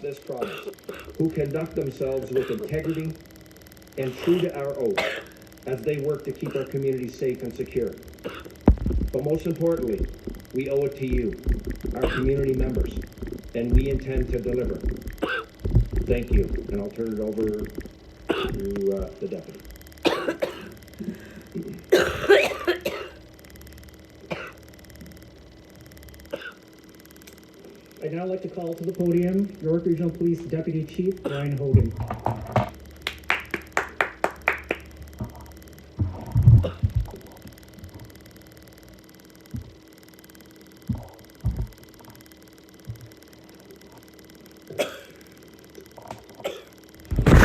this promise, who conduct themselves with integrity and true to our oath as they work to keep our community safe and secure. But most importantly, we owe it to you, our community members, and we intend to deliver. Thank you, and I'll turn it over to the deputy. I'd now like to call to the podium York Regional Police Deputy Chief Ryan Hogan.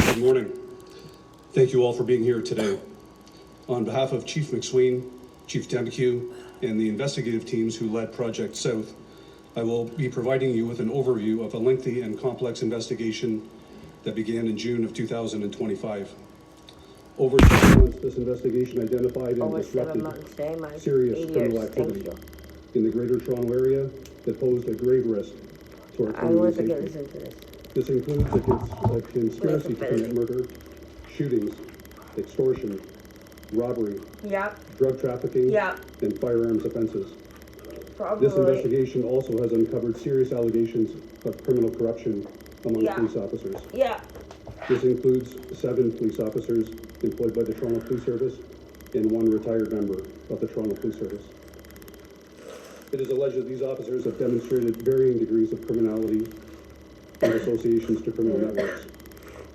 Good morning. Thank you all for being here today. On behalf of Chief McSween, Chief Demkew, and the investigative teams who led Project South, I will be providing you with an overview of a lengthy and complex investigation that began in June of 2025. Over 7 months, this investigation identified and disrupted serious criminal activity in the Greater Toronto Area that posed a grave risk to our community safety. This includes a conspiracy to commit murder, shootings, extortion, robbery, drug trafficking, and firearms offenses. This investigation also has uncovered serious allegations of criminal corruption among police officers. This includes 7 police officers employed by the Toronto Police Service and 1 retired member of the Toronto Police Service. It is alleged that these officers have demonstrated varying degrees of criminality and associations to criminal networks.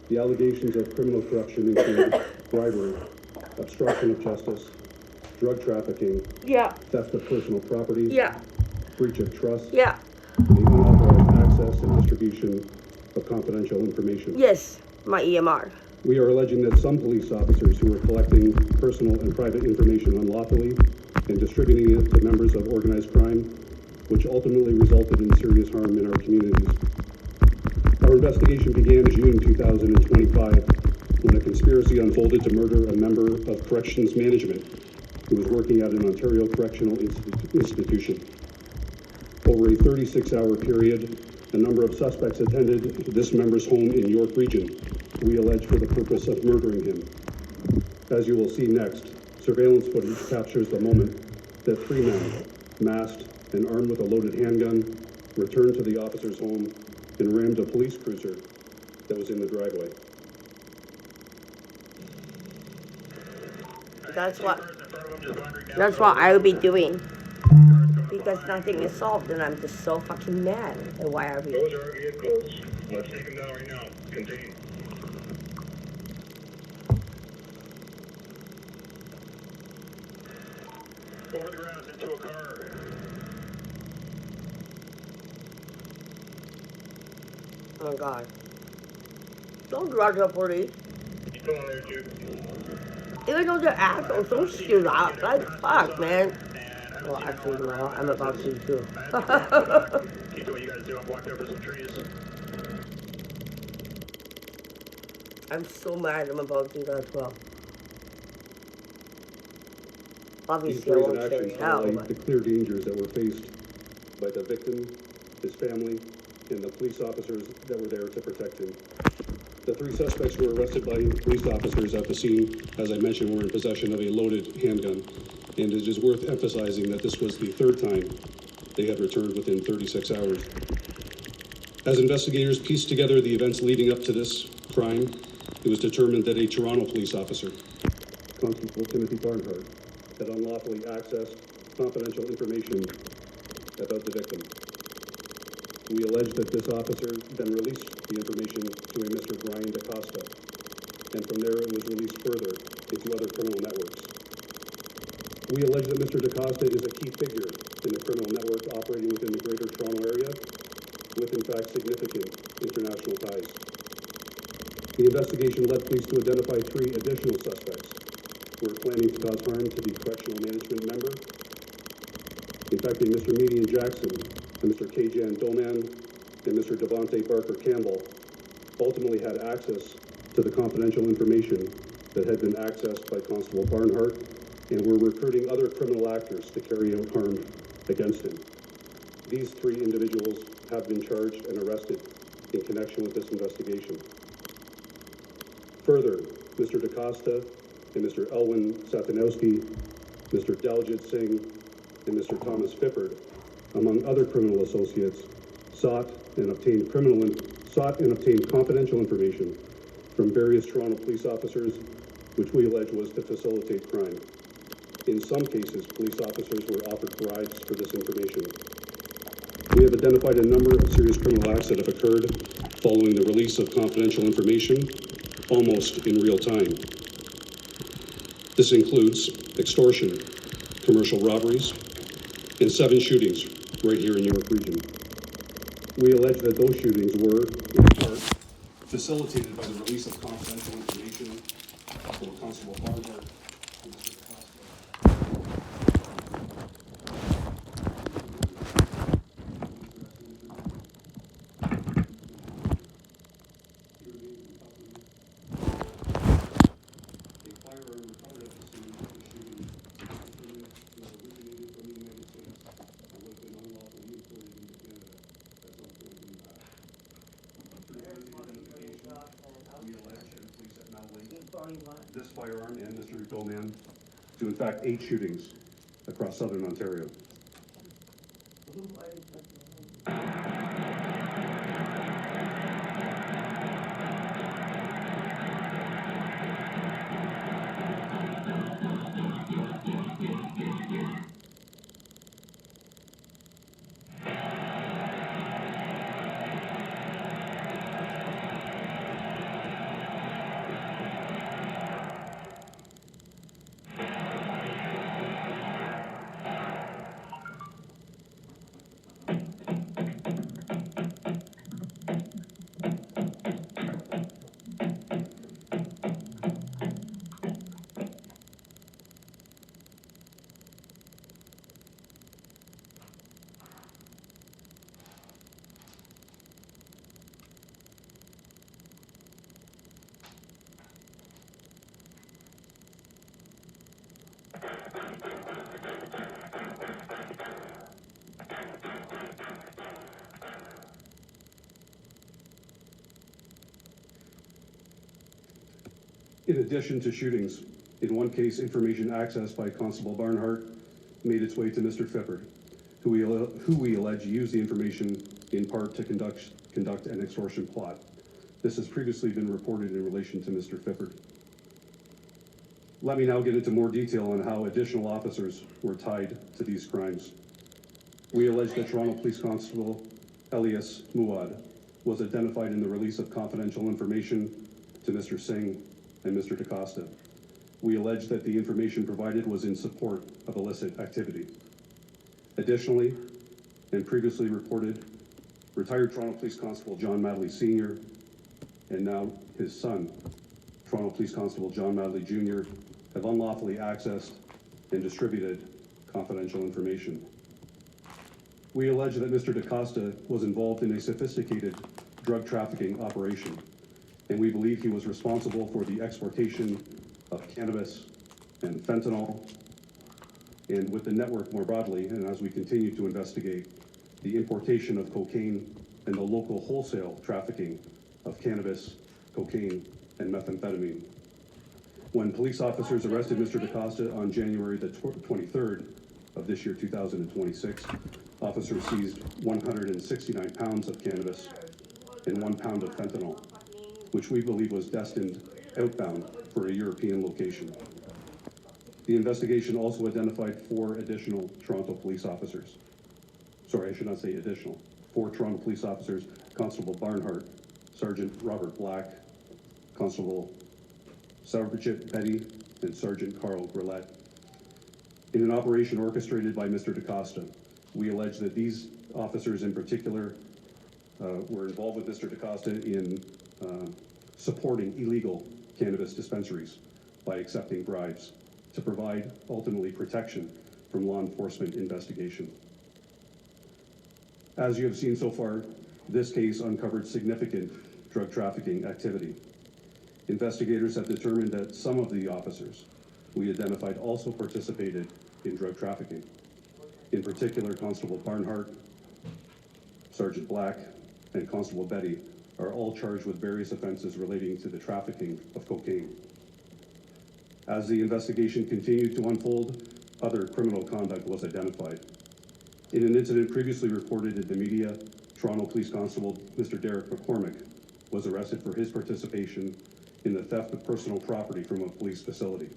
The allegations of criminal corruption include bribery, obstruction of justice, drug trafficking, theft of personal property, breach of trust, the unauthorized access and distribution of confidential information. Yes, my EMR. We are alleging that some police officers who were collecting personal and private information unlawfully and distributing it to members of organized crime, which ultimately resulted in serious harm in our communities. Our investigation began in June 2025 when a conspiracy unfolded to murder a member of Corrections Management who was working at an Ontario Correctional Institution. Over a 36-hour period, a number of suspects attended this member's home in York Region, we allege for the purpose of murdering him. As you will see next, surveillance footage captures the moment that 3 men, masked and armed with a loaded handgun, returned to the officer's home and rammed a police cruiser that was in the driveway. That's what I would be doing. Because nothing is solved and I'm just so fucking mad. And why are we? Those are our vehicles. Let's take them down right now. Continue. Over the ground into a car. Oh my god. Don't drag the police. You still on there, Jude? Even though they're assholes, don't shoot up. Like, fuck, man. Well, actually, no, I'm about to too. Keep doing what you guys do. I'm walking over some trees. I'm so mad I'm about to do that as well. These Obviously, I brazen won't say actions how, highlight but the clear dangers that were faced by the victim, his family, and the police officers that were there to protect him. The 3 suspects who were arrested by police officers at the scene, as I mentioned, were in possession of a loaded handgun, and it is worth emphasizing that this was the 3rd time they had returned within 36 hours. As investigators pieced together the events leading up to this crime, it was determined that a Toronto police officer, Constable Timothy Barnhart, had unlawfully accessed confidential information about the victim. We allege that this officer then released the information to a Mr. Brian DaCosta, and from there it was released further into other criminal networks. We allege that Mr. DaCosta is a key figure in the criminal network operating within the Greater Toronto Area, with in fact significant international ties. The investigation led police to identify 3 additional suspects who were planning to cause harm to the correctional management member. In fact, a Mr. Median Jackson, a Mr. Kajan Doman, and Mr. Devontae Barker Campbell ultimately had access to the confidential information that had been accessed by Constable Barnhart and were recruiting other criminal actors to carry out harm against him. These 3 individuals have been charged and arrested in connection with this investigation. Further, Mr. DaCosta and Mr. Elwin Satanowski, Mr. Daljit Singh, and Mr. Thomas Fippard, among other criminal associates, sought and obtained confidential information from various Toronto police officers, which we allege was to facilitate crime. In some cases, police officers were offered bribes for this information. We have identified a number of serious criminal acts that have occurred following the release of confidential information, almost in real time. This includes extortion, commercial robberies, and 7 shootings right here in York Region. We allege that those shootings were, in part, facilitated by the release of confidential information from Constable Barnhart and Mr. Costa. A firearm recovered at the scene of the shooting determined to have originated from the United States and would have been unlawfully imported into Canada at some point in the past. Through identification, we allege, and police have now linked this firearm and Mr. Goldman to, in fact, 8 shootings across southern Ontario. In addition to shootings, in one case, information accessed by Constable Barnhart made its way to Mr. Fippard, who we allege used the information in part to conduct an extortion plot. This has previously been reported in relation to Mr. Fippard. Let me now get into more detail on how additional officers were tied to these crimes. We allege that Toronto Police Constable Elias Muad was identified in the release of confidential information to Mr. Singh and Mr. DaCosta. We allege that the information provided was in support of illicit activity. Additionally, and previously reported, retired Toronto Police Constable John Madley Sr. and now his son, Toronto Police Constable John Madley Jr., have unlawfully accessed and distributed confidential information. We allege that Mr. DaCosta was involved in a sophisticated drug trafficking operation, and we believe he was responsible for the exportation of cannabis and fentanyl, and with the network more broadly, and as we continue to investigate, the importation of cocaine and the local wholesale trafficking of cannabis, cocaine, and methamphetamine. When police officers arrested Mr. DaCosta on January the 23rd of this year, 2026, officers seized 169 pounds of cannabis and 1 pound of fentanyl, which we believe was destined outbound for a European location. The investigation also identified 4 additional Toronto police officers. Sorry, I should not say additional. 4 Toronto police officers, Constable Barnhart, Sergeant Robert Black, Constable Sergeant Betty, and Sergeant Carl Grillette. In an operation orchestrated by Mr. DaCosta, we allege that these officers in particular were involved with Mr. DaCosta in supporting illegal cannabis dispensaries by accepting bribes to provide, ultimately, protection from law enforcement investigation. As you have seen so far, this case uncovered significant drug trafficking activity. Investigators have determined that some of the officers we identified also participated in drug trafficking. In particular, Constable Barnhart, Sergeant Black, and Constable Betty are all charged with various offenses relating to the trafficking of cocaine. As the investigation continued to unfold, other criminal conduct was identified. In an incident previously reported in the media, Toronto Police Constable Mr. Derek McCormick was arrested for his participation in the theft of personal property from a police facility.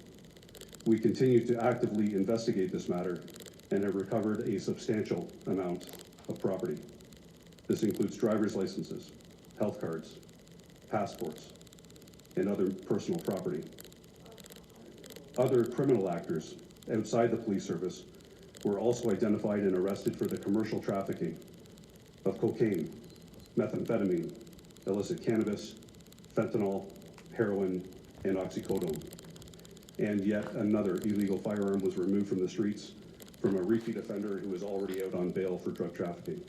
We continue to actively investigate this matter and have recovered a substantial amount of property. This includes driver's licenses, health cards, passports, and other personal property. Other criminal actors outside the police service were also identified and arrested for the commercial trafficking of cocaine, methamphetamine, illicit cannabis, fentanyl, heroin, and oxycodone. And yet another illegal firearm was removed from the streets from a repeat offender who was already out on bail for drug trafficking.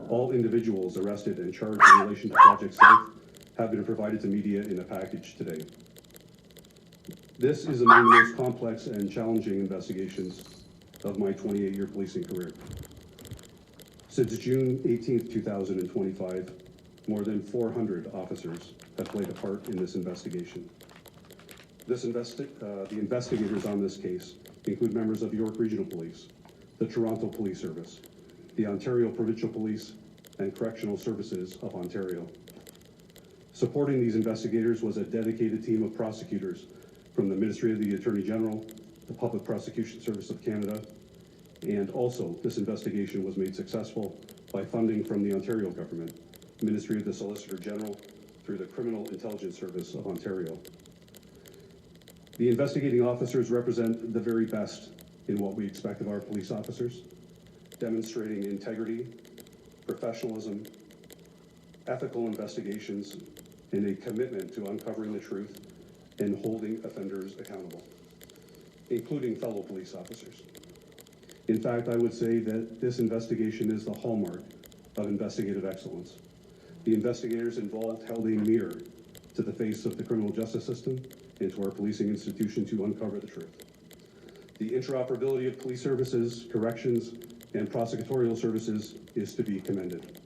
All individuals arrested and charged in relation to Project Safe have been provided to media in a package today. This is among the most complex and challenging investigations of my 28-year policing career. Since June 18, 2025, more than 400 officers have played a part in this investigation. The investigators on this case include members of York Regional Police, the Toronto Police Service, the Ontario Provincial Police, and Correctional Services of Ontario. Supporting these investigators was a dedicated team of prosecutors from the Ministry of the Attorney General, the Public Prosecution Service of Canada, and also this investigation was made successful by funding from the Ontario government, Ministry of the Solicitor General, through the Criminal Intelligence Service of Ontario. The investigating officers represent the very best in what we expect of our police officers, demonstrating integrity, professionalism, ethical investigations, and a commitment to uncovering the truth and holding offenders accountable, including fellow police officers. In fact, I would say that this investigation is the hallmark of investigative excellence. The investigators involved held a mirror to the face of the criminal justice system and to our policing institution to uncover the truth. The interoperability of police services, corrections, and prosecutorial services is to be commended.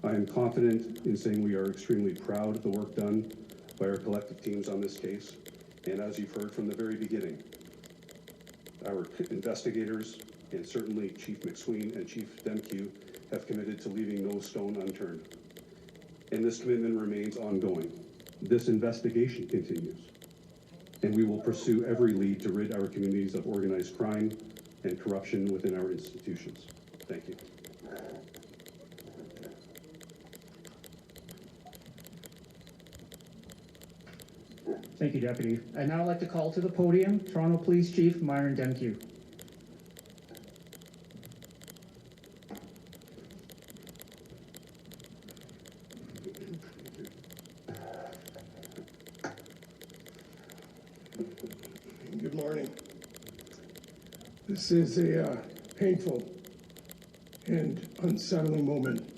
I am confident in saying we are extremely proud of the work done by our collective teams on this case, and as you've heard from the very beginning, our investigators, and certainly Chief McSween and Chief Demkew, have committed to leaving no stone unturned. And this commitment remains ongoing. This investigation continues, and we will pursue every lead to rid our communities of organized crime and corruption within our institutions. Thank you. Thank you, Deputy. I'd now like to call to the podium Toronto Police Chief Myron Demkew. Good morning. This is a painful and unsettling moment.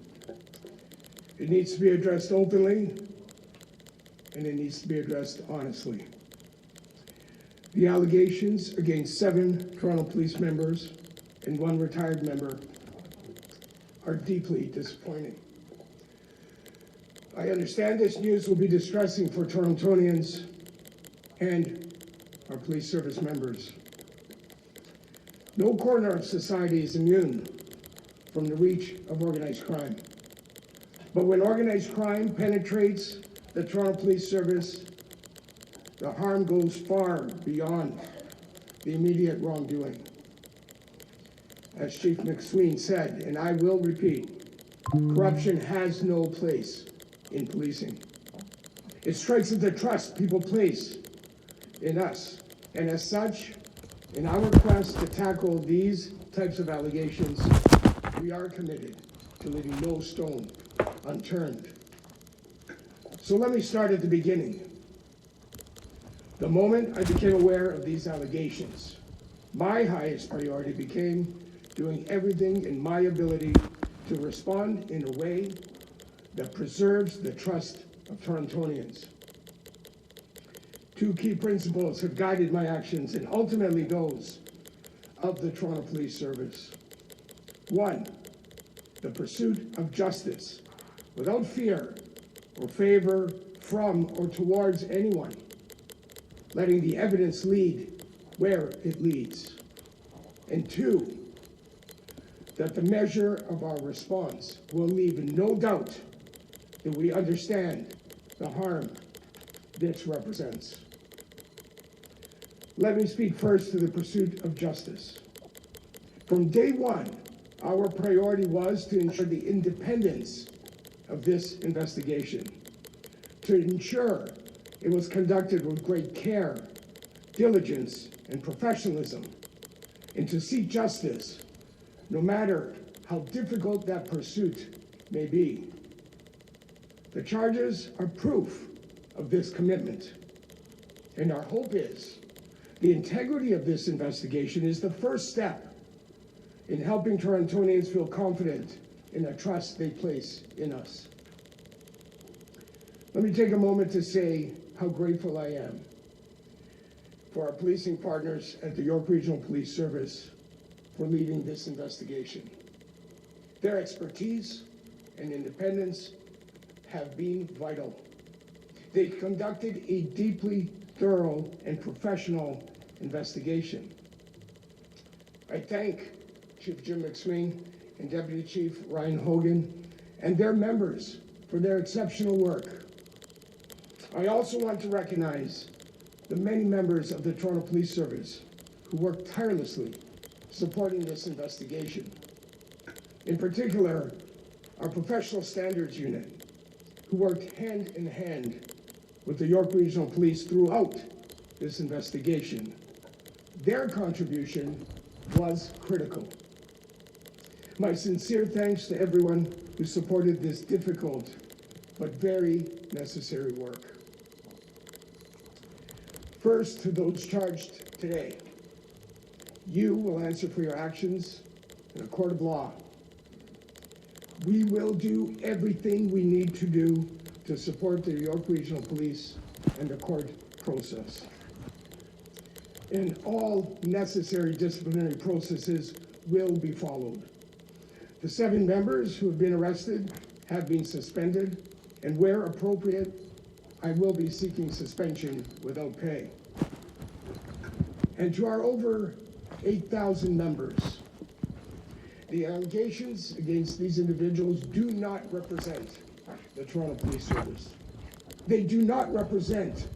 It needs to be addressed openly, and it needs to be addressed honestly. The allegations against 7 Toronto Police members and 1 retired member are deeply disappointing. I understand this news will be distressing for Torontonians and our police service members. No corner of society is immune from the reach of organized crime. But when organized crime penetrates the Toronto Police Service, the harm goes far beyond the immediate wrongdoing. As Chief McSween said, and I will repeat, corruption has no place in policing. It strikes at the trust people place in us. And as such, in our quest to tackle these types of allegations, we are committed to leaving no stone unturned. So let me start at the beginning. The moment I became aware of these allegations, my highest priority became doing everything in my ability to respond in a way that preserves the trust of Torontonians. 2 key principles have guided my actions and ultimately those of the Toronto Police Service. 1, the pursuit of justice without fear or favor from or towards anyone, letting the evidence lead where it leads. And two, that the measure of our response will leave no doubt that we understand the harm this represents. Let me speak first to the pursuit of justice. From day one, our priority was to ensure the independence of this investigation, to ensure it was conducted with great care, diligence, and professionalism, and to seek justice, no matter how difficult that pursuit may be. The charges are proof of this commitment, and our hope is the integrity of this investigation is the first step in helping Torontonians feel confident in the trust they place in us. Let me take a moment to say how grateful I am for our policing partners at the York Regional Police Service for leading this investigation. Their expertise and independence have been vital. They conducted a deeply thorough and professional investigation. I thank Chief Jim McSween and Deputy Chief Ryan Hogan and their members for their exceptional work. I also want to recognize the many members of the Toronto Police Service who worked tirelessly supporting this investigation. In particular, our Professional Standards Unit, who worked hand in hand with the York Regional Police throughout this investigation. Their contribution was critical. My sincere thanks to everyone who supported this difficult but very necessary work. First, to those charged today, you will answer for your actions in a court of law. We will do everything we need to do to support the York Regional Police and the court process. And all necessary disciplinary processes will be followed. The 7 members who have been arrested have been suspended, and where appropriate, I will be seeking suspension without pay. And to our over 8,000 members, the allegations against these individuals do not represent the Toronto Police Service. They do not represent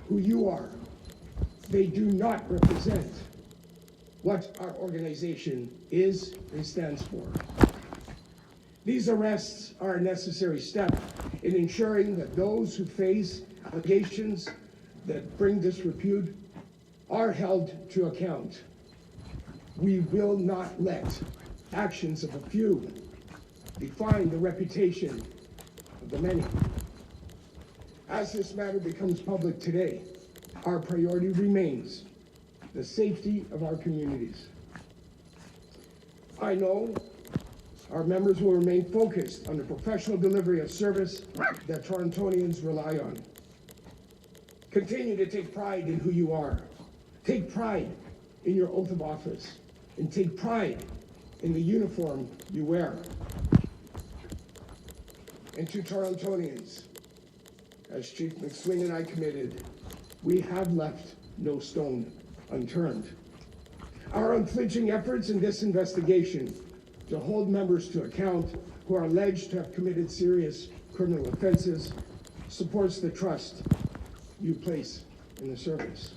who you are. They do not represent what our organization is and stands for. These arrests are a necessary step in ensuring that those who face allegations that bring disrepute are held to account. We will not let actions of a few define the reputation of the many. As this matter becomes public today, our priority remains the safety of our communities. I know our members will remain focused on the professional delivery of service that Torontonians rely on. Continue to take pride in who you are. Take pride in your oath of office, and take pride in the uniform you wear. And to Torontonians, as Chief McSween and I committed, we have left no stone unturned. Our unflinching efforts in this investigation to hold members to account who are alleged to have committed serious criminal offenses supports the trust you place in the service.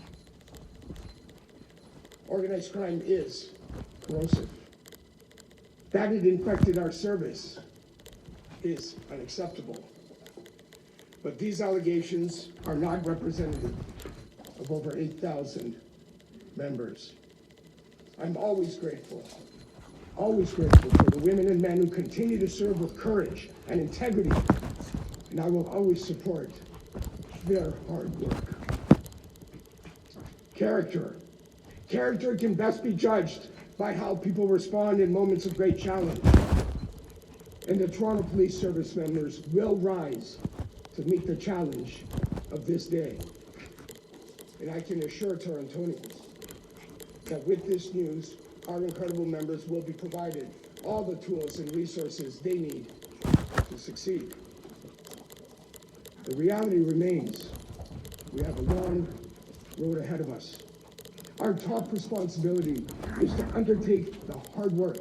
Organized crime is corrosive. That it infected our service is unacceptable. But these allegations are not representative of over 8,000 members. I'm always grateful for the women and men who continue to serve with courage and integrity, and I will always support their hard work. Character can best be judged by how people respond in moments of great challenge. And the Toronto Police Service members will rise to meet the challenge of this day. And I can assure Torontonians that with this news, our incredible members will be provided all the tools and resources they need to succeed. The reality remains, we have a long road ahead of us. Our top responsibility is to undertake the hard work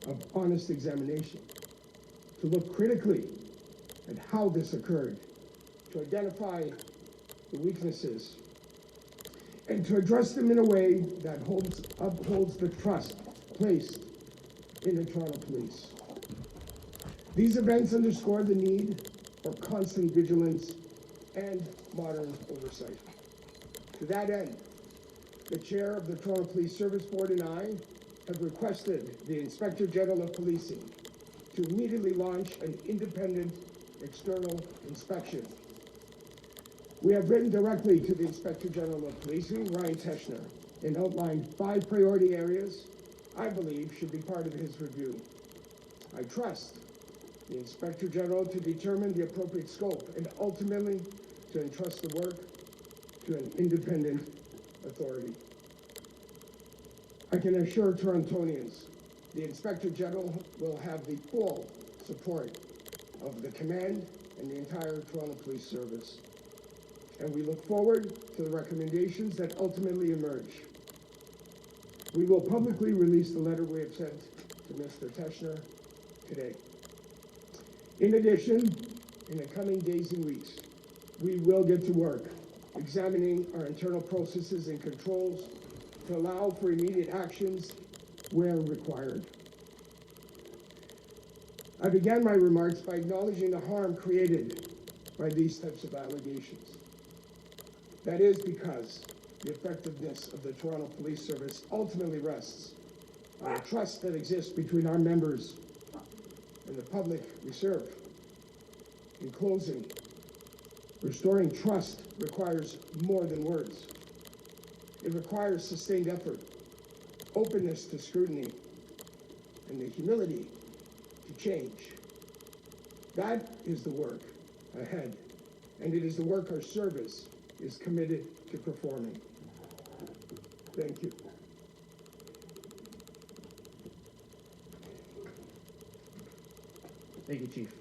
of honest examination, to look critically at how this occurred, to identify the weaknesses, and to address them in a way that upholds the trust placed in the Toronto Police. These events underscore the need for constant vigilance and modern oversight. To that end, the chair of the Toronto Police Service Board and I have requested the Inspector General of Policing to immediately launch an independent external inspection. We have written directly to the Inspector General of Policing, Ryan Teschner, and outlined 5 priority areas I believe should be part of his review. I trust the Inspector General to determine the appropriate scope and ultimately to entrust the work to an independent authority. I can assure Torontonians, the Inspector General will have the full support of the command and the entire Toronto Police Service. And we look forward to the recommendations that ultimately emerge. We will publicly release the letter we have sent to Mr. Teschner today. In addition, in the coming days and weeks, we will get to work examining our internal processes and controls to allow for immediate actions where required. I began my remarks by acknowledging the harm created by these types of allegations. That is because the effectiveness of the Toronto Police Service ultimately rests on the trust that exists between our members and the public we serve. In closing, restoring trust requires more than words. It requires sustained effort, openness to scrutiny, and the humility to change. That is the work ahead, and it is the work our service is committed to performing. Thank you. Thank you, Chief.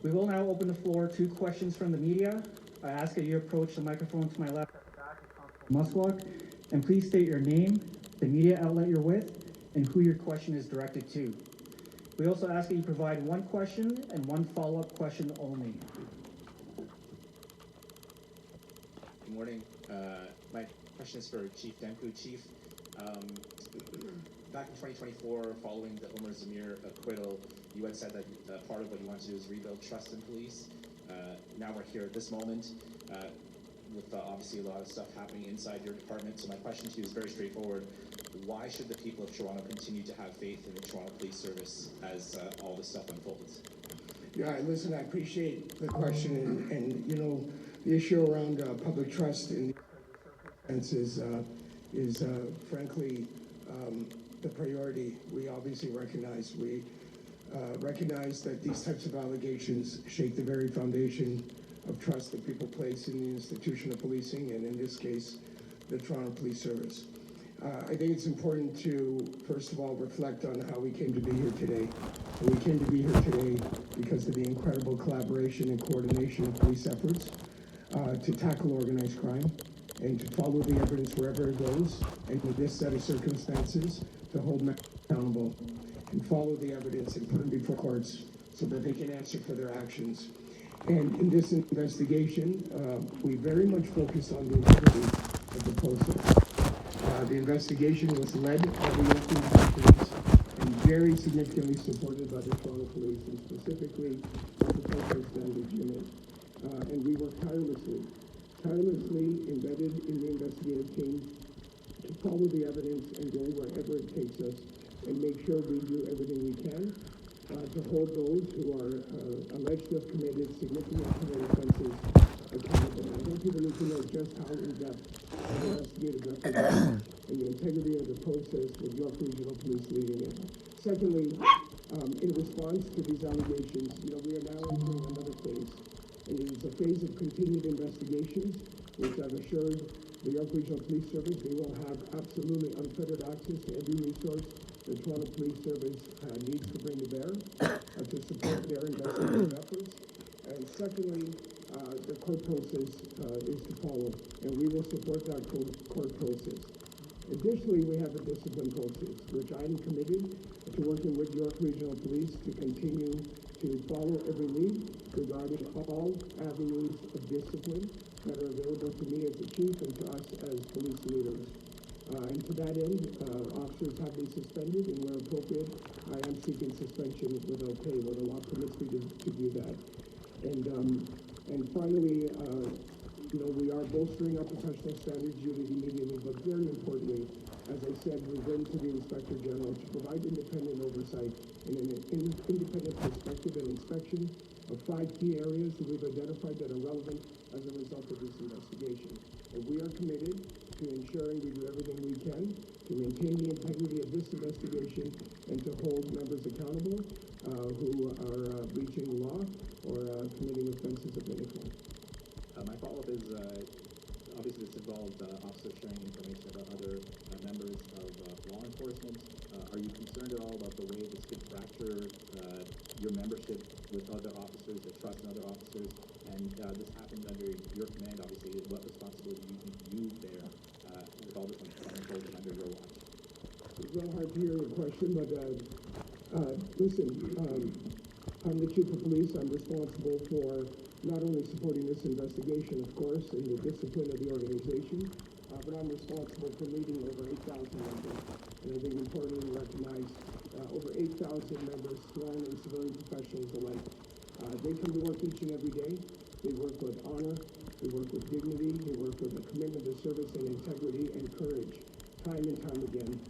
We will now open the floor to questions from the media. I ask that you approach the microphone to my left at the back of Councilor Musqueam, and please state your name, the media outlet you're with, and who your question is directed to. We also ask that you provide one question and one follow-up question only. Good morning. My question is for Chief Demku. Chief, back in 2024, following the Omar Zamir acquittal, you had said that part of what you wanted to do is rebuild trust in police. Now we're here at this moment with obviously a lot of stuff happening inside your department. So my question to you is very straightforward. Why should the people of Toronto continue to have faith in the Toronto Police Service as all this stuff unfolds? Yeah, listen, I appreciate the question, and you know, the issue around public trust in is frankly the priority we obviously recognize. We recognize that these types of allegations shake the very foundation of trust that people place in the institution of policing, and in this case, the Toronto Police Service. I think it's important to, first of all, reflect on how we came to be here today. And we came to be here today because of the incredible collaboration and coordination of police efforts to tackle organized crime and to follow the evidence wherever it goes, and with this set of circumstances, to hold men accountable and follow the evidence and put them before courts so that they can answer for their actions. And in this investigation, we very much focused on the integrity of the process. The investigation was led by the York Police and very significantly supported by the Toronto Police, and specifically the Protest Standards Unit. And we worked tirelessly embedded in the investigative team to follow the evidence and go wherever it takes us and make sure we do everything we can to hold those who are alleged to have committed significant criminal offenses accountable. I think people need to know just how in-depth the investigative effort is and the integrity of the process with York Regional Police leading it. Secondly, in response to these allegations, we are now entering another phase, and it is a phase of continued investigations, which I've assured the York Regional Police Service they will have absolutely unfettered access to every resource the Toronto Police Service needs to bring to bear to support their investigative efforts. And secondly, the court process is to follow, and we will support that court process. Additionally, we have a discipline process, which I am committed to working with York Regional Police to continue to follow every lead regarding all avenues of discipline that are available to me as the chief and to us as police leaders. And to that end, officers have been suspended, and where appropriate, I am seeking suspension without pay, where the law permits me to do that. And finally, we are bolstering our professional standards unit immediately, but very importantly, as I said, we're going to the Inspector General to provide independent oversight and an independent perspective and inspection of 5 key areas that we've identified that are relevant as a result of this investigation. And we are committed to ensuring we do everything we can to maintain the integrity of this investigation and to hold members accountable who are breaching the law or committing offenses of any kind. My follow-up is, obviously this involved officers sharing information about other members of law enforcement. Are you concerned at all about the way this could fracture your membership with other officers, the trust in other officers? And this happened under your command, obviously. What responsibility do you think you bear with all this unfolding under your watch? It's a little hard to hear your question, but listen, I'm the chief of police. I'm responsible for not only supporting this investigation, of course, and the discipline of the organization, but I'm responsible for leading over 8,000 members. And I think importantly recognize over 8,000 members, strong and civilian professionals alike. They come to work each and every day. They work with honor, they work with dignity, they work with a commitment to service and integrity and courage, time and time again.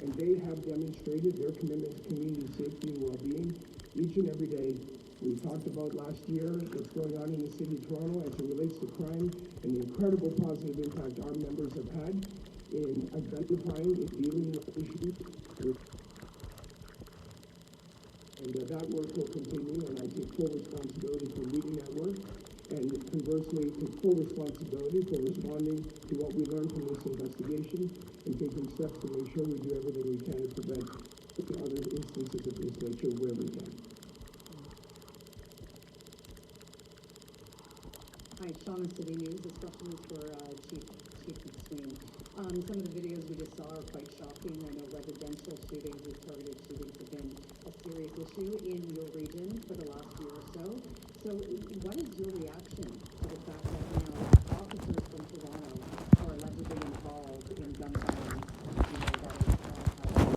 And they have demonstrated their commitment to community safety and well-being each and every day. We talked about last year what's going on in the city of Toronto as it relates to crime and the incredible positive impact our members have had in identifying and dealing with issues. And that work will continue, and I take full responsibility for leading that work, and conversely, take full responsibility for responding to what we learned from this investigation and taking steps to make sure we do everything we can to prevent other instances of this nature where we can. Hi, Shauna, City News. This question is for Chief McSween. Some of the videos we just saw are quite shocking. I know residential shootings is targeted to